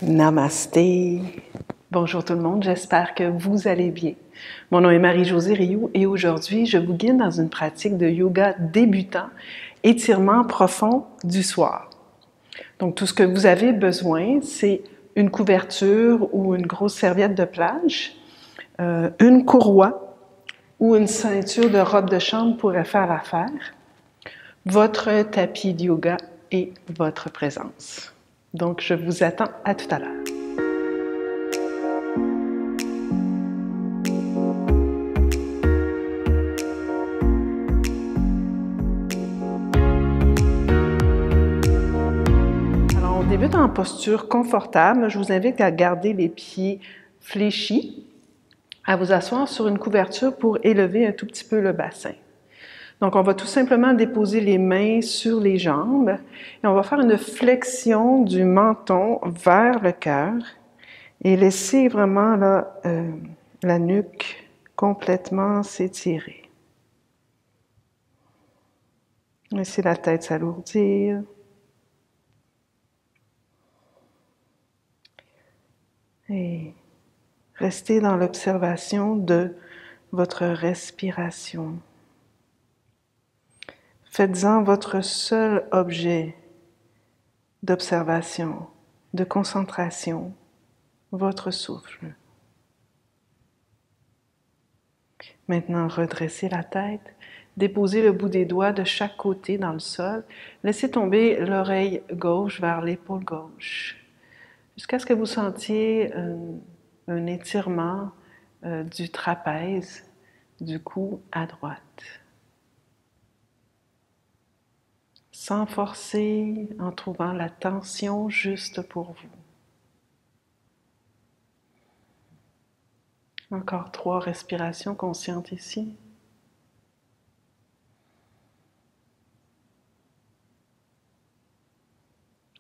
Namasté. Bonjour tout le monde, j'espère que vous allez bien. Mon nom est Marie-Josée Rioux et aujourd'hui, je vous guide dans une pratique de yoga débutant, étirement profond du soir. Donc, tout ce que vous avez besoin, c'est une couverture ou une grosse serviette de plage, une courroie ou une ceinture de robe de chambre pourrait faire l'affaire, votre tapis de yoga et votre présence. Donc, je vous attends à tout à l'heure. Alors, on débute en posture confortable. Je vous invite à garder les pieds fléchis, à vous asseoir sur une couverture pour élever un tout petit peu le bassin. Donc, on va tout simplement déposer les mains sur les jambes et on va faire une flexion du menton vers le cœur et laisser vraiment là, la nuque complètement s'étirer. Laissez la tête s'alourdir. Et restez dans l'observation de votre respiration. Faites-en votre seul objet d'observation, de concentration, votre souffle. Maintenant, redressez la tête, déposez le bout des doigts de chaque côté dans le sol, laissez tomber l'oreille gauche vers l'épaule gauche, jusqu'à ce que vous sentiez un étirement du trapèze, du cou à droite. Sans forcer, en trouvant la tension juste pour vous. Encore 3 respirations conscientes ici.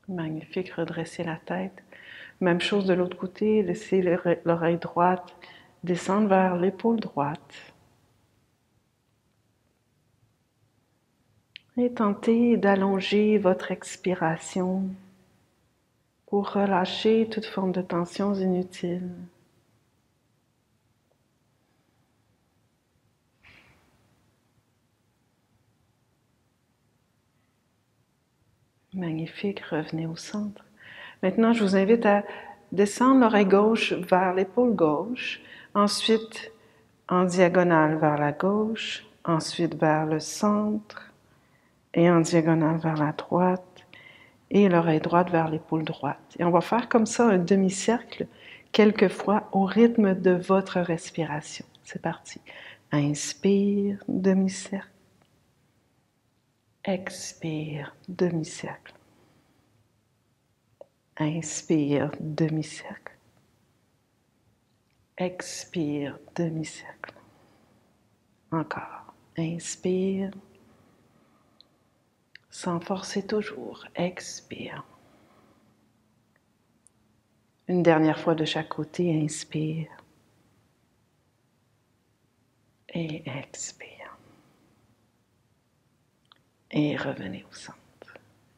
Magnifique, redressez la tête. Même chose de l'autre côté, laissez l'oreille droite descendre vers l'épaule droite. Et tentez d'allonger votre expiration pour relâcher toute forme de tensions inutiles. Magnifique, revenez au centre. Maintenant, je vous invite à descendre l'oreille gauche vers l'épaule gauche, ensuite en diagonale vers la gauche, ensuite vers le centre et en diagonale vers la droite et l'oreille droite vers l'épaule droite. Et on va faire comme ça un demi-cercle quelques fois au rythme de votre respiration. C'est parti. Inspire, demi-cercle. Expire, demi-cercle. Inspire, demi-cercle. Expire, demi-cercle. Encore. Inspire. Sans forcer toujours. Expire. Une dernière fois de chaque côté. Inspire. Et expire. Et revenez au centre.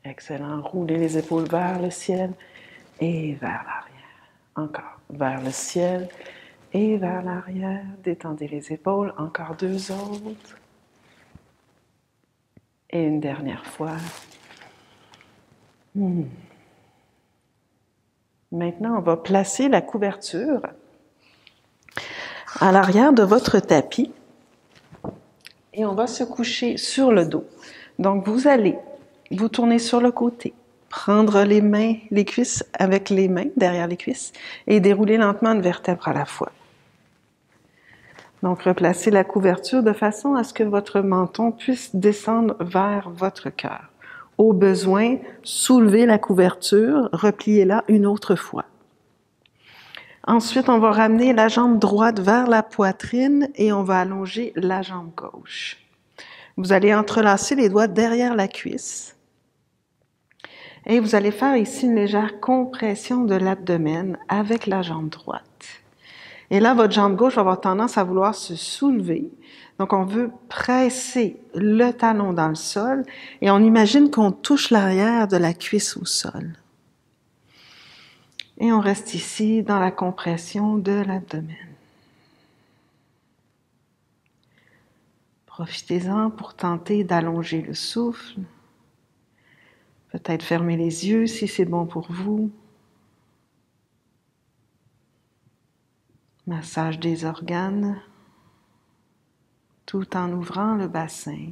Excellent. Roulez les épaules vers le ciel et vers l'arrière. Encore. Vers le ciel et vers l'arrière. Détendez les épaules. Encore 2 autres. Et une dernière fois. Maintenant, on va placer la couverture à l'arrière de votre tapis et on va se coucher sur le dos. Donc, vous allez vous tourner sur le côté, prendre les mains, les cuisses avec les mains derrière les cuisses et dérouler lentement une vertèbre à la fois. Donc, replacez la couverture de façon à ce que votre menton puisse descendre vers votre cœur. Au besoin, soulevez la couverture, repliez-la une autre fois. Ensuite, on va ramener la jambe droite vers la poitrine et on va allonger la jambe gauche. Vous allez entrelacer les doigts derrière la cuisse et vous allez faire ici une légère compression de l'abdomen avec la jambe droite. Et là, votre jambe gauche va avoir tendance à vouloir se soulever. Donc, on veut presser le talon dans le sol et on imagine qu'on touche l'arrière de la cuisse au sol. Et on reste ici dans la compression de l'abdomen. Profitez-en pour tenter d'allonger le souffle. Peut-être fermer les yeux si c'est bon pour vous. Massage des organes, tout en ouvrant le bassin.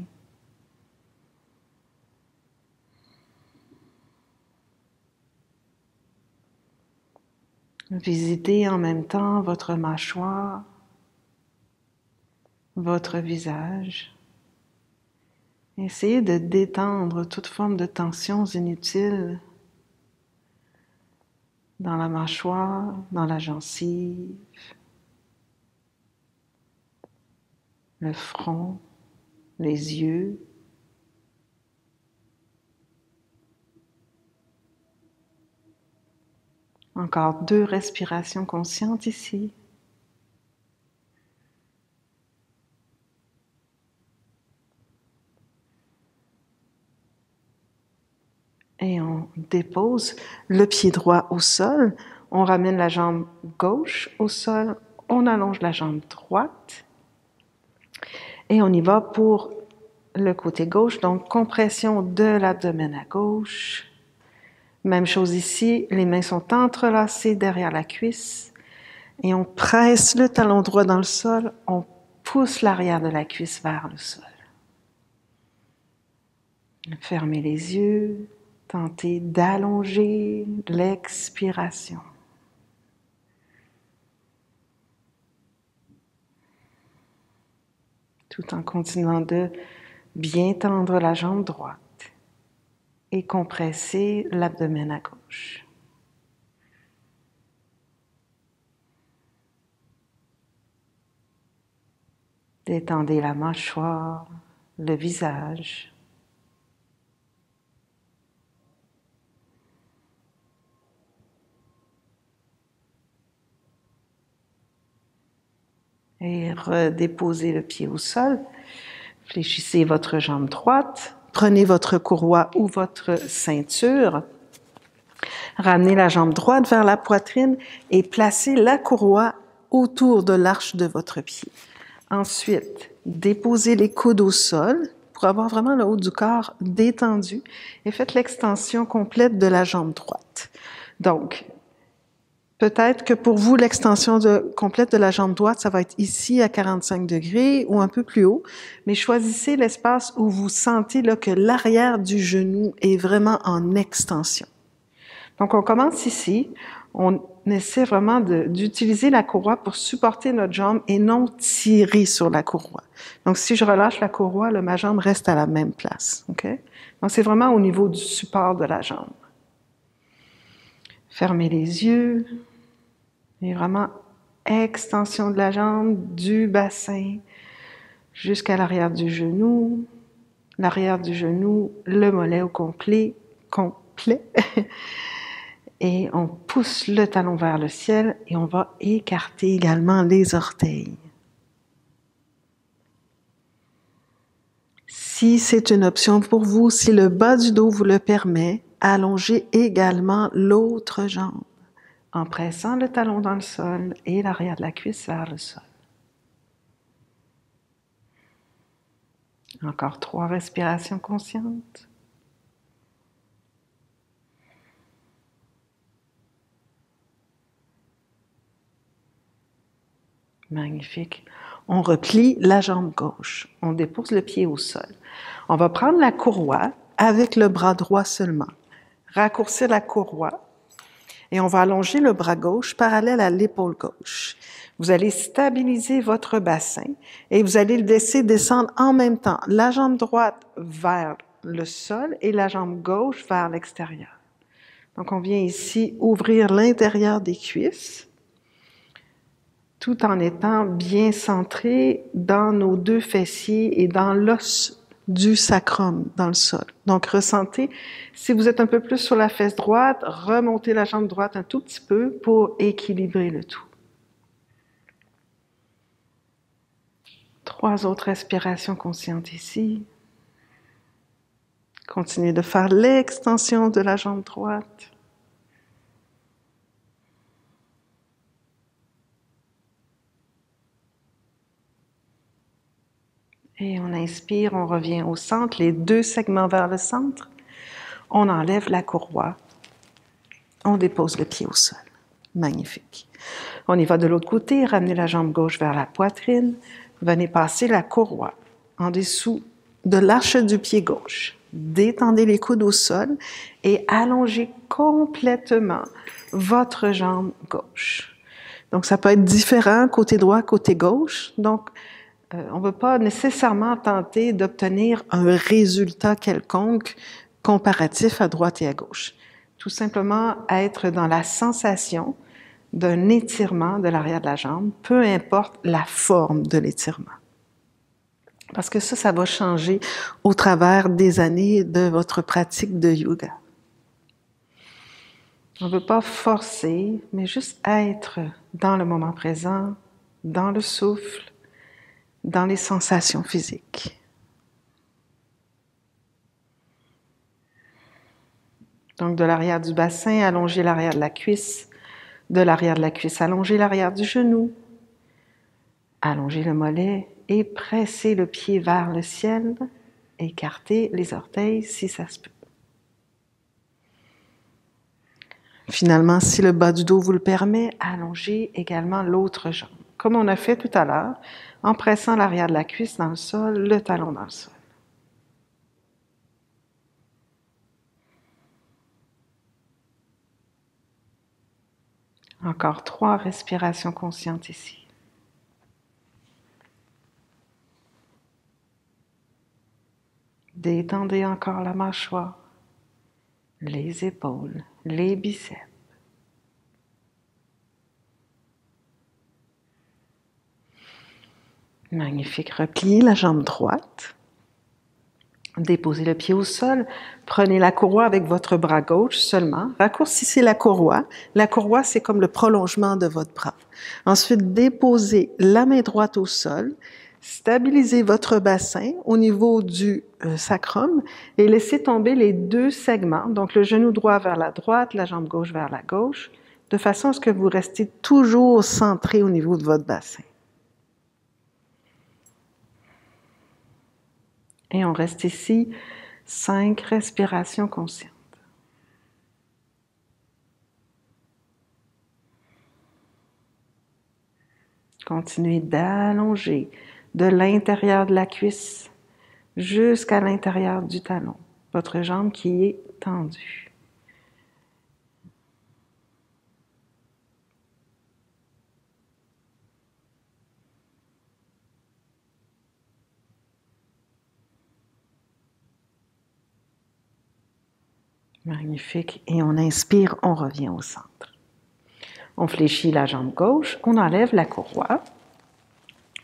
Visitez en même temps votre mâchoire, votre visage. Essayez de détendre toute forme de tensions inutiles dans la mâchoire, dans la gencive, le front, les yeux. Encore 2 respirations conscientes ici. Et on dépose le pied droit au sol. On ramène la jambe gauche au sol. On allonge la jambe droite. Et on y va pour le côté gauche. Donc, compression de l'abdomen à gauche. Même chose ici. Les mains sont entrelacées derrière la cuisse. Et on presse le talon droit dans le sol. On pousse l'arrière de la cuisse vers le sol. Fermez les yeux. Tentez d'allonger l'expiration. Tout en continuant de bien tendre la jambe droite et compresser l'abdomen à gauche. Détendez la mâchoire, le visage. Et redéposez le pied au sol. Fléchissez votre jambe droite. Prenez votre courroie ou votre ceinture. Ramenez la jambe droite vers la poitrine et placez la courroie autour de l'arche de votre pied. Ensuite, déposez les coudes au sol pour avoir vraiment le haut du corps détendu et faites l'extension complète de la jambe droite. Donc, peut-être que pour vous, l'extension complète de la jambe droite, ça va être ici à 45 degrés ou un peu plus haut, mais choisissez l'espace où vous sentez là, que l'arrière du genou est vraiment en extension. Donc, on commence ici. On essaie vraiment d'utiliser la courroie pour supporter notre jambe et non tirer sur la courroie. Donc, si je relâche la courroie, là, ma jambe reste à la même place. Okay? Donc, c'est vraiment au niveau du support de la jambe. Fermez les yeux. Et vraiment, extension de la jambe, du bassin, jusqu'à l'arrière du genou. L'arrière du genou, le mollet au complet. Et on pousse le talon vers le ciel et on va écarter également les orteils. Si c'est une option pour vous, si le bas du dos vous le permet, allongez également l'autre jambe en pressant le talon dans le sol et l'arrière de la cuisse vers le sol. Encore 3 respirations conscientes. Magnifique. On replie la jambe gauche. On dépose le pied au sol. On va prendre la courroie avec le bras droit seulement. Raccourcir la courroie et on va allonger le bras gauche parallèle à l'épaule gauche. Vous allez stabiliser votre bassin et vous allez le laisser descendre en même temps. La jambe droite vers le sol et la jambe gauche vers l'extérieur. Donc, on vient ici ouvrir l'intérieur des cuisses, tout en étant bien centré dans nos 2 fessiers et dans l'os du sacrum, dans le sol. Donc, ressentez, si vous êtes un peu plus sur la fesse droite, remontez la jambe droite un tout petit peu pour équilibrer le tout. 3 autres respirations conscientes ici. Continuez de faire l'extension de la jambe droite. Et on inspire, on revient au centre, les deux segments vers le centre. On enlève la courroie. On dépose le pied au sol. Magnifique. On y va de l'autre côté, ramenez la jambe gauche vers la poitrine. Venez passer la courroie en dessous de l'arche du pied gauche. Détendez les coudes au sol et allongez complètement votre jambe gauche. Donc, ça peut être différent côté droit, côté gauche. Donc, on ne veut pas nécessairement tenter d'obtenir un résultat quelconque comparatif à droite et à gauche. Tout simplement être dans la sensation d'un étirement de l'arrière de la jambe, peu importe la forme de l'étirement. Parce que ça va changer au travers des années de votre pratique de yoga. On ne veut pas forcer, mais juste être dans le moment présent, dans le souffle, dans les sensations physiques. Donc, de l'arrière du bassin, allongez l'arrière de la cuisse. De l'arrière de la cuisse, allongez l'arrière du genou. Allongez le mollet et pressez le pied vers le ciel. Écartez les orteils si ça se peut. Finalement, si le bas du dos vous le permet, allongez également l'autre jambe. Comme on a fait tout à l'heure, en pressant l'arrière de la cuisse dans le sol, le talon dans le sol. Encore 3 respirations conscientes ici. Détendez encore la mâchoire, les épaules, les biceps. Magnifique. Repliez la jambe droite. Déposez le pied au sol. Prenez la courroie avec votre bras gauche seulement. Raccourcissez la courroie. La courroie, c'est comme le prolongement de votre bras. Ensuite, déposez la main droite au sol. Stabilisez votre bassin au niveau du sacrum et laissez tomber les deux segments, donc le genou droit vers la droite, la jambe gauche vers la gauche, de façon à ce que vous restiez toujours centré au niveau de votre bassin. Et on reste ici 5 respirations conscientes. Continuez d'allonger de l'intérieur de la cuisse jusqu'à l'intérieur du talon, votre jambe qui est tendue. Magnifique. Et on inspire, on revient au centre. On fléchit la jambe gauche, on enlève la courroie,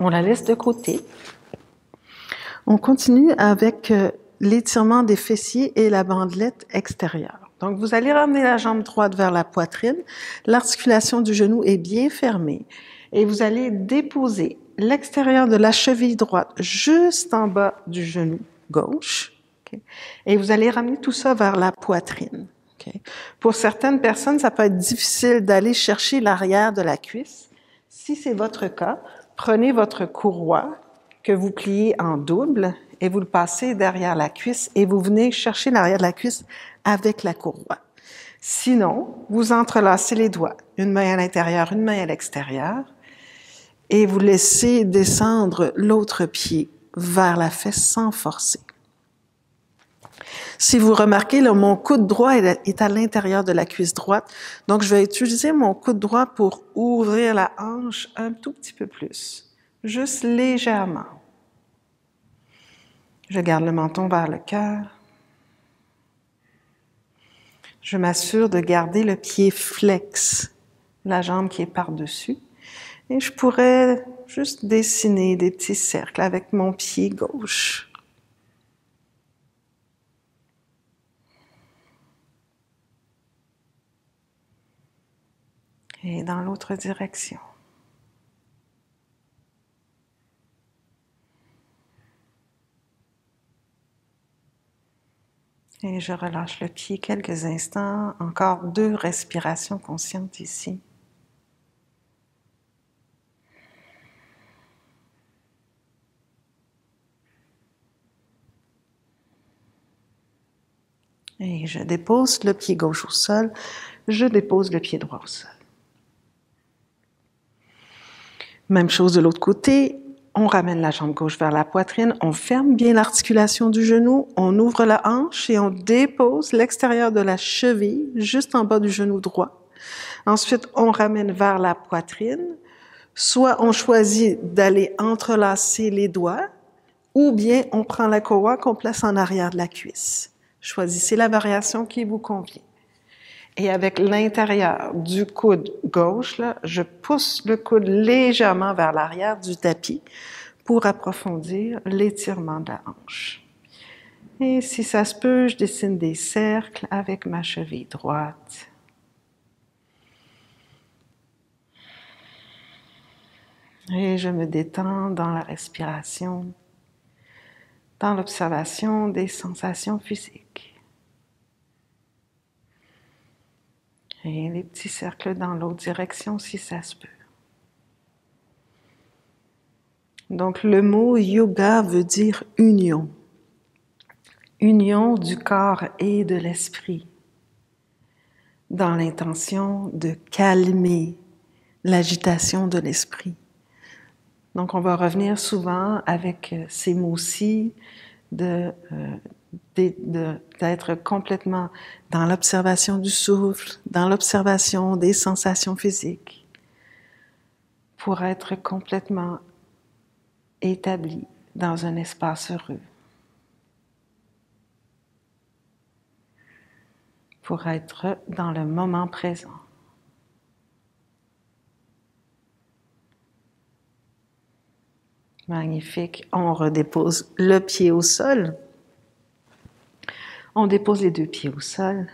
on la laisse de côté. On continue avec l'étirement des fessiers et la bandelette extérieure. Donc, vous allez ramener la jambe droite vers la poitrine, l'articulation du genou est bien fermée et vous allez déposer l'extérieur de la cheville droite juste en bas du genou gauche. Okay? Et vous allez ramener tout ça vers la poitrine. Okay? Pour certaines personnes, ça peut être difficile d'aller chercher l'arrière de la cuisse. Si c'est votre cas, prenez votre courroie que vous pliez en double et vous le passez derrière la cuisse et vous venez chercher l'arrière de la cuisse avec la courroie. Sinon, vous entrelacez les doigts, une main à l'intérieur, une main à l'extérieur, et vous laissez descendre l'autre pied vers la fesse sans forcer. Si vous remarquez, là, mon coude droit est à l'intérieur de la cuisse droite, donc je vais utiliser mon coude droit pour ouvrir la hanche un tout petit peu plus, juste légèrement. Je garde le menton vers le cœur. Je m'assure de garder le pied flex, la jambe qui est par-dessus. Et je pourrais juste dessiner des petits cercles avec mon pied gauche. Et dans l'autre direction. Et je relâche le pied quelques instants. Encore 2 respirations conscientes ici. Et je dépose le pied gauche au sol, je dépose le pied droit au sol. Même chose de l'autre côté, on ramène la jambe gauche vers la poitrine, on ferme bien l'articulation du genou, on ouvre la hanche et on dépose l'extérieur de la cheville juste en bas du genou droit. Ensuite, on ramène vers la poitrine. Soit on choisit d'aller entrelacer les doigts, ou bien on prend la courroie qu'on place en arrière de la cuisse. Choisissez la variation qui vous convient. Et avec l'intérieur du coude gauche, là, je pousse le coude légèrement vers l'arrière du tapis pour approfondir l'étirement de la hanche. Et si ça se peut, je dessine des cercles avec ma cheville droite. Et je me détends dans la respiration, dans l'observation des sensations physiques. Et les petits cercles dans l'autre direction si ça se peut. Donc le mot yoga veut dire union. Union du corps et de l'esprit, dans l'intention de calmer l'agitation de l'esprit. Donc on va revenir souvent avec ces mots-ci d'être complètement dans l'observation du souffle, dans l'observation des sensations physiques, pour être complètement établi dans un espace heureux, pour être dans le moment présent. Magnifique. On redépose le pied au sol. On dépose les deux pieds au sol.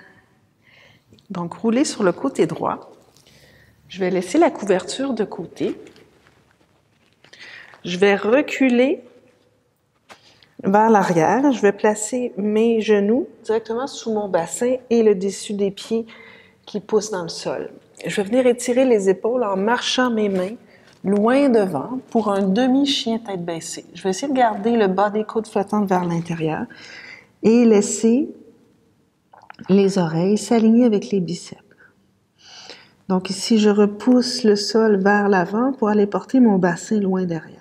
Donc, roulez sur le côté droit. Je vais laisser la couverture de côté. Je vais reculer vers l'arrière. Je vais placer mes genoux directement sous mon bassin et le dessus des pieds qui poussent dans le sol. Je vais venir étirer les épaules en marchant mes mains loin devant pour un demi-chien tête baissée. Je vais essayer de garder le bas des côtes flottantes vers l'intérieur et laisser les oreilles s'aligner avec les biceps. Donc ici, je repousse le sol vers l'avant pour aller porter mon bassin loin derrière,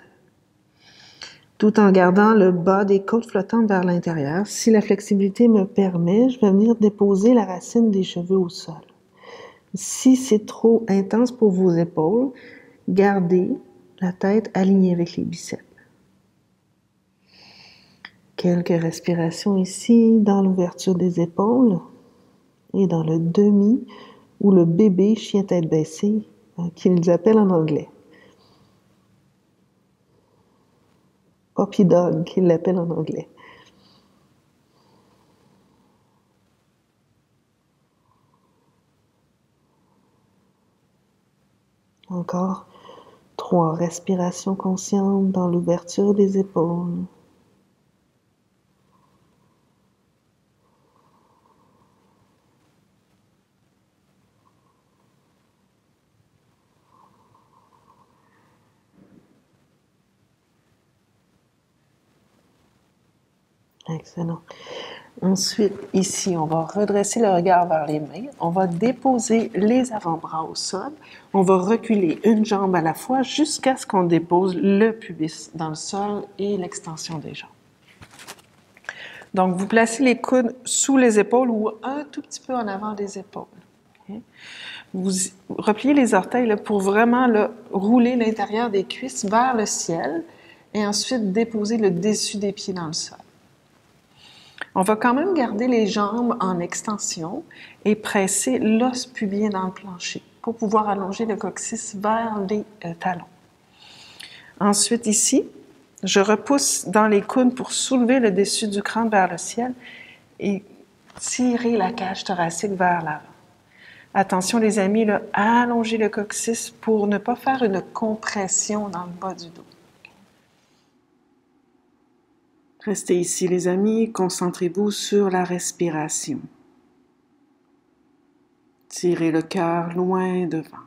tout en gardant le bas des côtes flottantes vers l'intérieur. Si la flexibilité me permet, je vais venir déposer la racine des cheveux au sol. Si c'est trop intense pour vos épaules, gardez la tête alignée avec les biceps. Quelques respirations ici dans l'ouverture des épaules et dans le demi ou le bébé chien tête baissée qu'ils appellent en anglais. Puppy dog qu'ils l'appellent en anglais. Encore 3 respirations conscientes dans l'ouverture des épaules. Excellent. Ensuite, ici, on va redresser le regard vers les mains. On va déposer les avant-bras au sol. On va reculer une jambe à la fois jusqu'à ce qu'on dépose le pubis dans le sol et l'extension des jambes. Donc, vous placez les coudes sous les épaules ou un tout petit peu en avant des épaules. Okay? Vous repliez les orteils là, pour vraiment là, rouler l'intérieur des cuisses vers le ciel et ensuite déposer le dessus des pieds dans le sol. On va quand même garder les jambes en extension et presser l'os pubien dans le plancher pour pouvoir allonger le coccyx vers les talons. Ensuite, ici, je repousse dans les coudes pour soulever le dessus du crâne vers le ciel et tirer la cage thoracique vers l'avant. Attention les amis, là, allongez le coccyx pour ne pas faire une compression dans le bas du dos. Restez ici les amis, concentrez-vous sur la respiration. Tirez le cœur loin devant.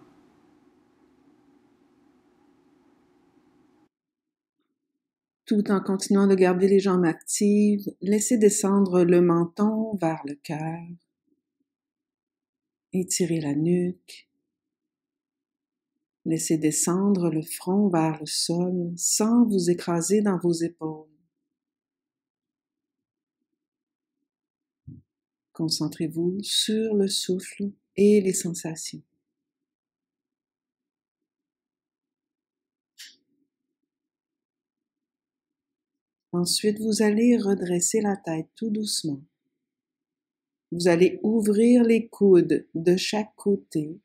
Tout en continuant de garder les jambes actives, laissez descendre le menton vers le cœur. Étirez la nuque. Laissez descendre le front vers le sol sans vous écraser dans vos épaules. Concentrez-vous sur le souffle et les sensations. Ensuite, vous allez redresser la tête tout doucement. Vous allez ouvrir les coudes de chaque côté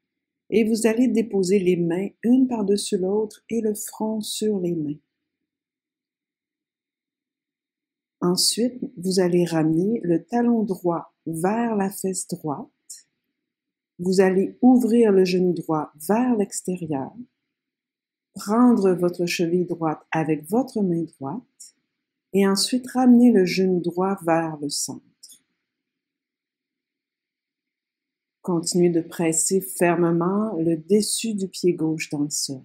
et vous allez déposer les mains une par-dessus l'autre et le front sur les mains. Ensuite, vous allez ramener le talon droit vers la fesse droite. Vous allez ouvrir le genou droit vers l'extérieur, prendre votre cheville droite avec votre main droite et ensuite ramener le genou droit vers le centre. Continuez de presser fermement le dessus du pied gauche dans le sol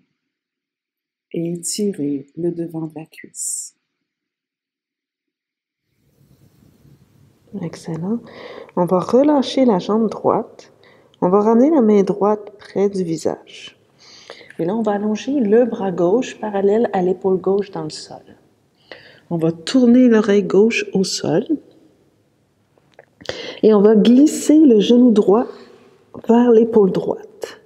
et étirez le devant de la cuisse. Excellent. On va relâcher la jambe droite. On va ramener la main droite près du visage. Et là, on va allonger le bras gauche parallèle à l'épaule gauche dans le sol. On va tourner l'oreille gauche au sol. Et on va glisser le genou droit vers l'épaule droite.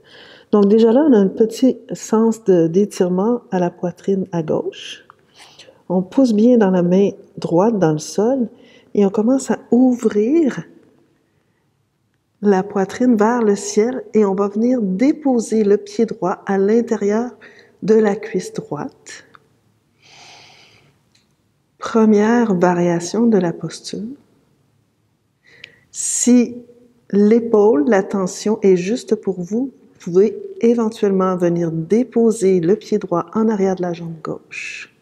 Donc déjà là, on a un petit sens d'étirement à la poitrine à gauche. On pousse bien dans la main droite dans le sol et on commence à ouvrir la poitrine vers le ciel et on va venir déposer le pied droit à l'intérieur de la cuisse droite. Première variation de la posture. Si l'épaule, la tension est juste pour vous, vous pouvez éventuellement venir déposer le pied droit en arrière de la jambe gauche.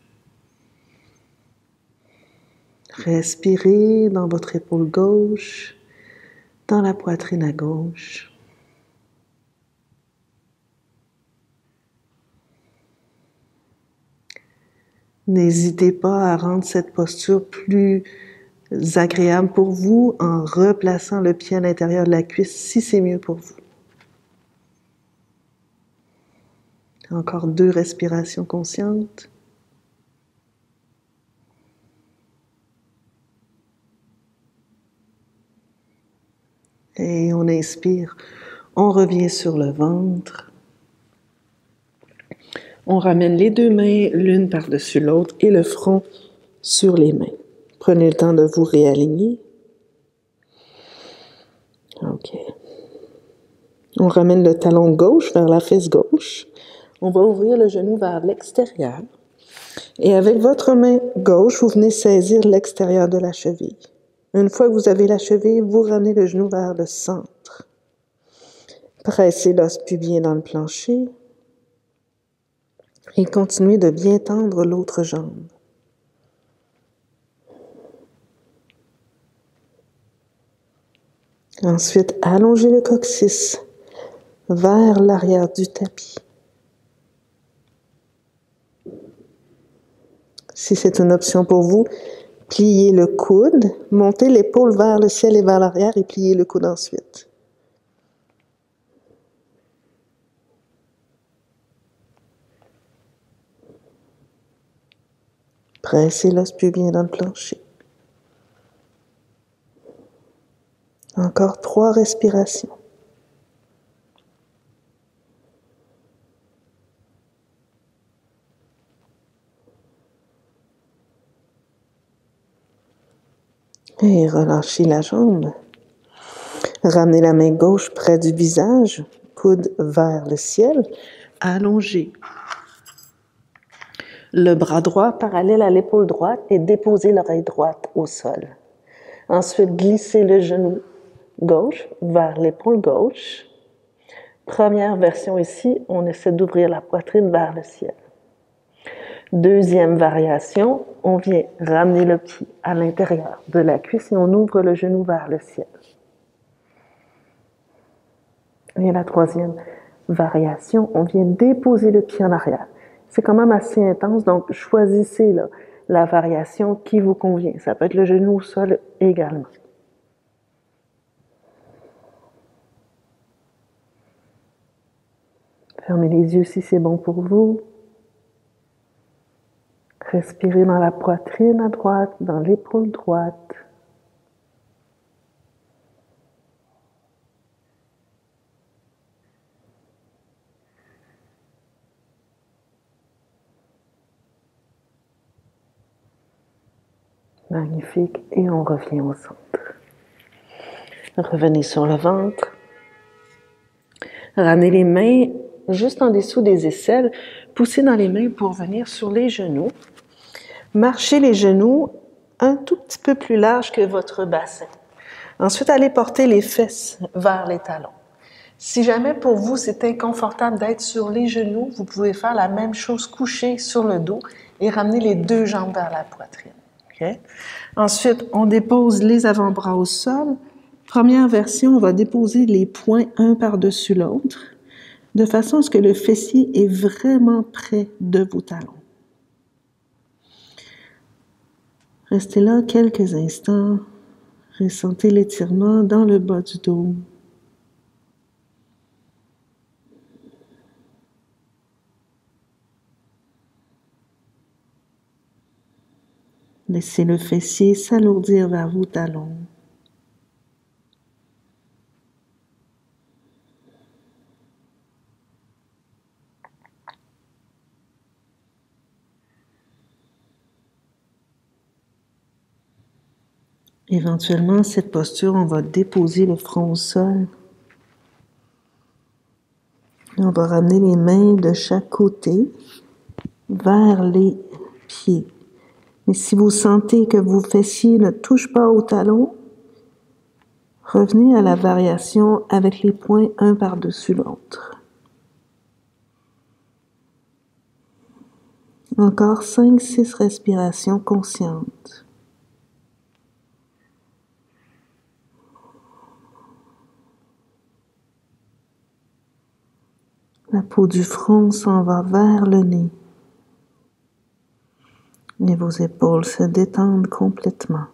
Respirez dans votre épaule gauche, dans la poitrine à gauche. N'hésitez pas à rendre cette posture plus agréable pour vous en replaçant le pied à l'intérieur de la cuisse si c'est mieux pour vous. Encore 2 respirations conscientes. Et on inspire, on revient sur le ventre. On ramène les 2 mains l'une par-dessus l'autre et le front sur les mains. Prenez le temps de vous réaligner. OK. On ramène le talon gauche vers la fesse gauche. On va ouvrir le genou vers l'extérieur. Et avec votre main gauche, vous venez saisir l'extérieur de la cheville. Une fois que vous avez la cheville, vous ramenez le genou vers le centre. Pressez l'os pubien dans le plancher. Et continuez de bien tendre l'autre jambe. Ensuite, allongez le coccyx vers l'arrière du tapis. Si c'est une option pour vous, pliez le coude, montez l'épaule vers le ciel et vers l'arrière et pliez le coude ensuite. Pressez l'os pubien dans le plancher. Encore 3 respirations. Et relâchez la jambe. Ramenez la main gauche près du visage, coude vers le ciel. Allongez le bras droit parallèle à l'épaule droite et déposez l'oreille droite au sol. Ensuite, glissez le genou gauche vers l'épaule gauche. Première version ici, on essaie d'ouvrir la poitrine vers le ciel. Deuxième variation, on vient ramener le pied à l'intérieur de la cuisse et on ouvre le genou vers le ciel. Et la troisième variation, on vient déposer le pied en arrière. C'est quand même assez intense, donc choisissez là, la variation qui vous convient. Ça peut être le genou au sol également. Fermez les yeux si c'est bon pour vous. Respirez dans la poitrine à droite, dans l'épaule droite. Magnifique. Et on revient au centre. Revenez sur le ventre. Ramenez les mains juste en dessous des aisselles. Poussez dans les mains pour venir sur les genoux. Marchez les genoux un tout petit peu plus large que votre bassin. Ensuite, allez porter les fesses vers les talons. Si jamais pour vous c'est inconfortable d'être sur les genoux, vous pouvez faire la même chose couché sur le dos et ramener les deux jambes vers la poitrine. Okay? Ensuite, on dépose les avant-bras au sol. Première version, on va déposer les poings un par-dessus l'autre, de façon à ce que le fessier est vraiment près de vos talons. Restez là quelques instants. Ressentez l'étirement dans le bas du dos. Laissez le fessier s'alourdir vers vos talons. Éventuellement, cette posture, on va déposer le front au sol. On va ramener les mains de chaque côté vers les pieds. Mais si vous sentez que vos fessiers ne touchent pas au talon, revenez à la variation avec les poings un par-dessus l'autre. Encore 5-6 respirations conscientes. La peau du front s'en va vers le nez. Et vos épaules se détendent complètement.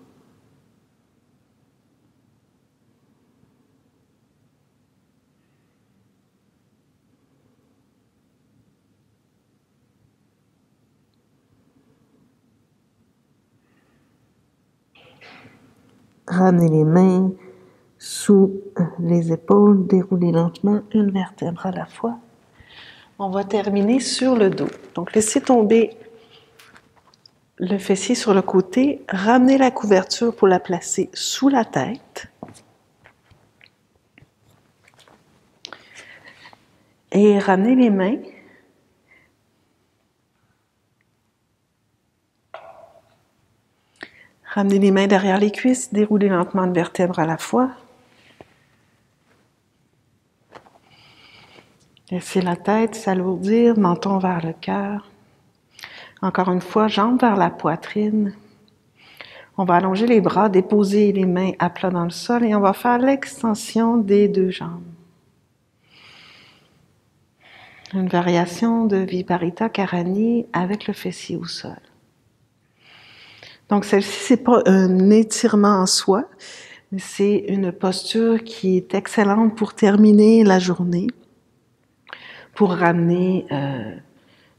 Ramenez les mains sous les épaules, déroulez lentement une vertèbre à la fois. On va terminer sur le dos. Donc, laissez tomber le fessier sur le côté, ramenez la couverture pour la placer sous la tête. Et ramenez les mains. Ramenez les mains derrière les cuisses, déroulez lentement une vertèbre à la fois. Laissez la tête s'alourdir, menton vers le cœur. Encore une fois, jambes vers la poitrine. On va allonger les bras, déposer les mains à plat dans le sol et on va faire l'extension des deux jambes. Une variation de Viparita Karani avec le fessier au sol. Donc celle-ci, c'est pas un étirement en soi, mais c'est une posture qui est excellente pour terminer la journée, pour ramener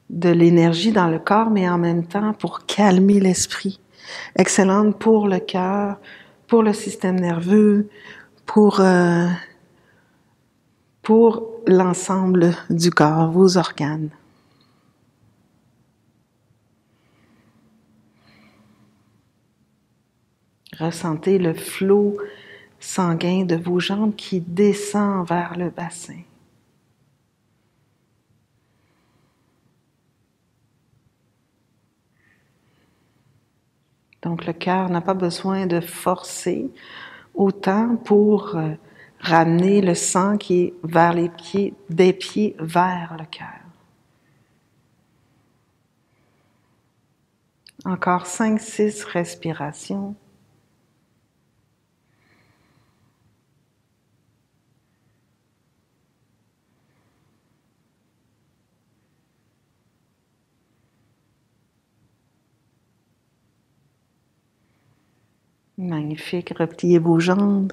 de l'énergie dans le corps, mais en même temps pour calmer l'esprit. Excellente pour le cœur, pour le système nerveux, pour l'ensemble du corps, vos organes. Ressentez le flot sanguin de vos jambes qui descend vers le bassin. Donc le cœur n'a pas besoin de forcer autant pour ramener le sang qui est vers les pieds, des pieds vers le cœur. Encore 5-6 respirations. Magnifique. Repliez vos jambes.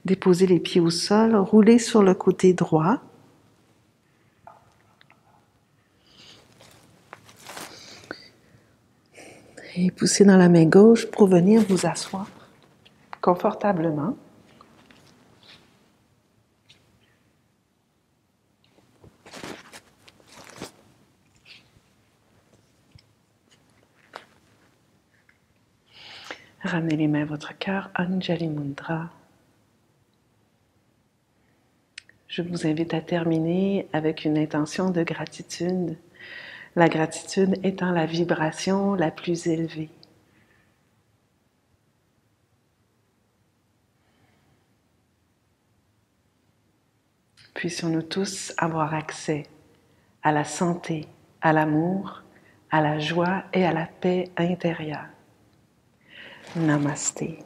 Déposez les pieds au sol. Roulez sur le côté droit. Et poussez dans la main gauche pour venir vous asseoir confortablement. Ramenez les mains à votre cœur, Anjali Mudra. Je vous invite à terminer avec une intention de gratitude. La gratitude étant la vibration la plus élevée. Puissions-nous tous avoir accès à la santé, à l'amour, à la joie et à la paix intérieure. Namasté.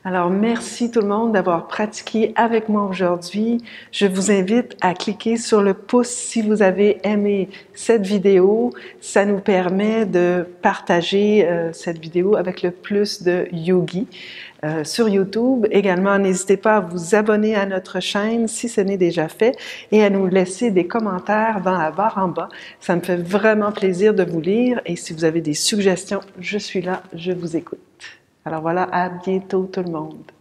Alors, merci tout le monde d'avoir pratiqué avec moi aujourd'hui. Je vous invite à cliquer sur le pouce si vous avez aimé cette vidéo. Ça nous permet de partager cette vidéo avec le plus de yogis sur YouTube. Également, n'hésitez pas à vous abonner à notre chaîne si ce n'est déjà fait et à nous laisser des commentaires dans la barre en bas. Ça me fait vraiment plaisir de vous lire et si vous avez des suggestions, je suis là, je vous écoute. Alors voilà, à bientôt tout le monde.